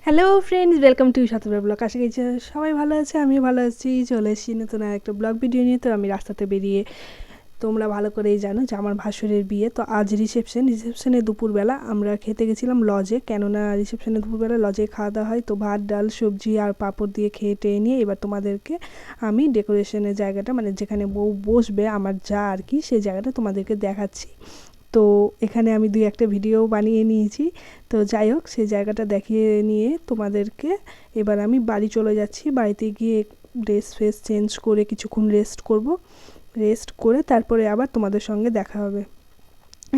Hello friends, welcome to সাতবার blog. আশা করছি সবাই ভালো আছে, আমিও ভালো আছি। চলে এসেছি নতুন একটা ব্লগ ভিডিও নিয়ে। তো আমি রাস্তাতে বেরিয়ে, তোমরা ভালো করেই জানো যে আমার ভাসুরের বিয়ে। তো আজ রিসেপশনে দুপুরবেলা আমরা খেতে গেছিলাম লজে, কেননা রিসেপশনে দুপুরবেলা লজে খাওয়া দাওয়া হয়। তো ভাত, ডাল, সবজি আর পাঁপড় দিয়ে খেয়ে টেয়ে নিয়ে এবার তোমাদেরকে আমি ডেকোরেশনের জায়গাটা, মানে যেখানে বউ বসবে আমার যা আর কি, সেই জায়গাটা তোমাদেরকে দেখাচ্ছি। তো এখানে আমি দুই একটা ভিডিও বানিয়ে নিয়েছি। তো যাই হোক, সেই জায়গাটা দেখিয়ে নিয়ে তোমাদেরকে এবার আমি বাড়ি চলে যাচ্ছি। বাড়িতে গিয়ে ড্রেস ফ্রেস চেঞ্জ করে কিছুক্ষণ রেস্ট করব। রেস্ট করে তারপরে আবার তোমাদের সঙ্গে দেখা হবে।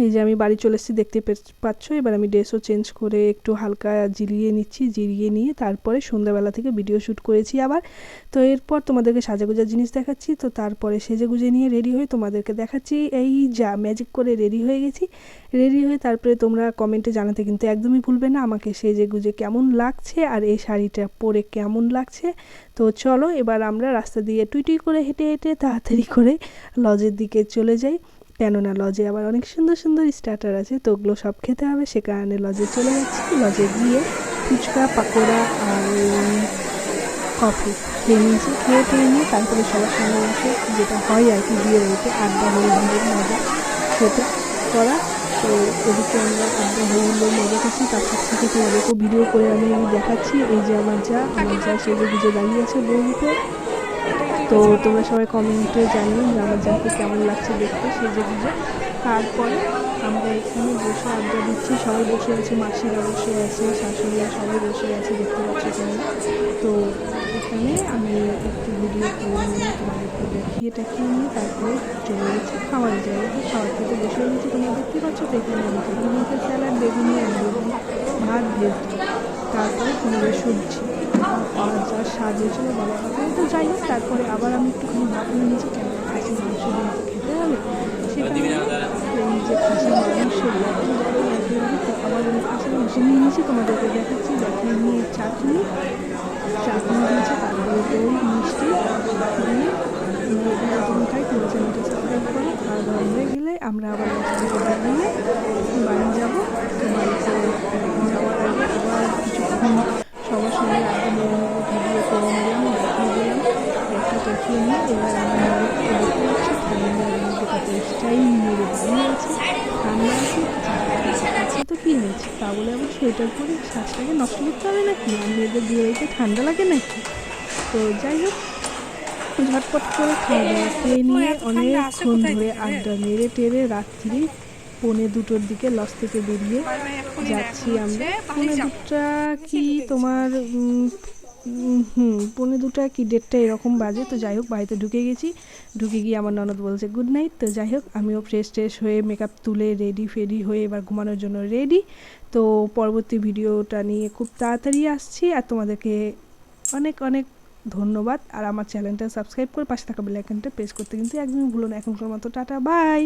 এই যে আমি বাড়ি চলে এসেছি, দেখতে পাচ্ছ। এবার আমি ড্রেসও চেঞ্জ করে একটু হালকা জিরিয়ে নিচ্ছি। জিরিয়ে নিয়ে তারপরে সন্ধ্যাবেলা থেকে ভিডিও শ্যুট করেছি আবার। তো এরপর তোমাদেরকে সাজাগোজার জিনিস দেখাচ্ছি। তো তারপরে সেজেগুজে নিয়ে রেডি হয়ে তোমাদেরকে দেখাচ্ছি। এই যা ম্যাজিক করে রেডি হয়ে গেছি। রেডি হয়ে তারপরে তোমরা কমেন্টে জানাতে কিন্তু একদমই ভুলবে না আমাকে সেজেগুজে কেমন লাগছে আর এই শাড়িটা পরে কেমন লাগছে। তো চলো এবার আমরা রাস্তা দিয়ে টুই টুই করে হেঁটে হেঁটে তাড়াতাড়ি করে লজের দিকে চলে যাই, কেননা লজে আবার অনেক সুন্দর সুন্দর স্টার্টার আছে। তো ওগুলো সব খেতে হবে, সে কারণে লজে চলে যাচ্ছি। লজে গিয়ে ফুচকা, পাকোড়া আর কফি খেয়ে নিয়েছি। খেয়ে টেয়ে নিয়ে তারপরে সবার সঙ্গে বসে, যেটা হয় আর কি বিয়ে বাড়িতে, আড্ডা হলুদের মজা সেটা করা। তো এদিকে আমরা আড্ডা হলুদের মজা করছি, তার সাথে তোমাদেরকেও ভিডিও করে আমি দেখাচ্ছি। এই যে আমার যা সেজে গুজে দাঁড়িয়ে আছে বউতে। তো তোমরা সবাই কমেন্টে জানিও যে আমার যাকে কেমন লাগছে দেখতে সেজে গুজে। তারপরে আমরা এখানে বসে আড্ডা দিচ্ছি, সবাই বসে আছে, মাসিরা বসে আছে, শাশুড়িরা সবাই বসে আছে, দেখতে পাচ্ছ তোমরা। তো এখানে আমি একটু ভিডিও করে নিয়ে তোমাদেরকে দেখিয়ে নিয়ে তারপরে চলে গেছি খাওয়ার জায়গাতে। খাওয়ার খেতে বসে গেছি, তোমরা দেখতে পাচ্ছ। তো এখানে আমি বেগুনিতে স্যালাড, বেগুনি আর ভাত ভেজে, তারপরে পনিরের সবজি, আর যা স্বাদ হয়েছিল বলা হবে। তো যাই হোক, তারপরে আবার আমি একটুখানি ভাত নিয়ে নিয়েছি, কেন খাসির মাংস দিয়ে তো খেতে হবে। সেখানে এই যে খাসির মাংস এত বড় একেবারে, তো আবার আমি খাসির মাংস নিয়ে নিয়েছি, তোমাদেরকে দেখাচ্ছি। দেখিয়ে নিয়ে চাটনি দিয়েছে, তারপরে দই মিষ্টি দিয়ে এরকম খাই। তোমরা চ্যানেলটা সাবস্ক্রাইব করো। খাওয়া দাওয়া হয়ে গেলে আমরা আবার বেরিয়ে বাড়ি যাবো। তো বাড়িতে যাওয়ার আগে আবার কিছুক্ষণ সবার সঙ্গে আড্ডা মেরে নেবো, ভিডিও করে নিলাম, দেখিয়ে নিয়ে এবার আমার দেখতে পাচ্ছি ঠান্ডার মধ্যে কত স্টাইল মেরে দাঁড়িয়ে আছে। ঠান্ডা আছে তো কী হয়েছে, তা বলে আবার সোয়েটার পরে শ্বাসটাকে নষ্ট করতে হবে নাকি? আমি এদের বিয়ে বাড়িতে ঠান্ডা লাগে নাকি? তো যাই হোক, ঝটপট করে খাওয়া দাওয়া খেয়ে নিয়ে অনেকক্ষণ ধরে আড্ডা মেরে টেরে রাত্রি 1:45-র দিকে লজ থেকে বেরিয়ে যাচ্ছি আমরা। 1:45 কি তোমার 1:45 কি 1:30 এরকম বাজে। তো যাই হোক, বাড়িতে ঢুকে গেছি। ঢুকে গিয়ে আমার ননদ বলছে গুড নাইট। তো যাই হোক, আমিও ফ্রেশ হয়ে মেকআপ তুলে রেডি হয়ে এবার ঘুমানোর জন্য রেডি। তো পরবর্তী ভিডিওটা নিয়ে খুব তাড়াতাড়ি আসছি। আর তোমাদেরকে অনেক অনেক ধন্যবাদ। আর আমার চ্যানেলটা সাবস্ক্রাইব করে পাশে থাকা বেল আইকনটা প্রেস করতে কিন্তু একদমই ভুলো না। এখনকার মতো টাটা, বাই।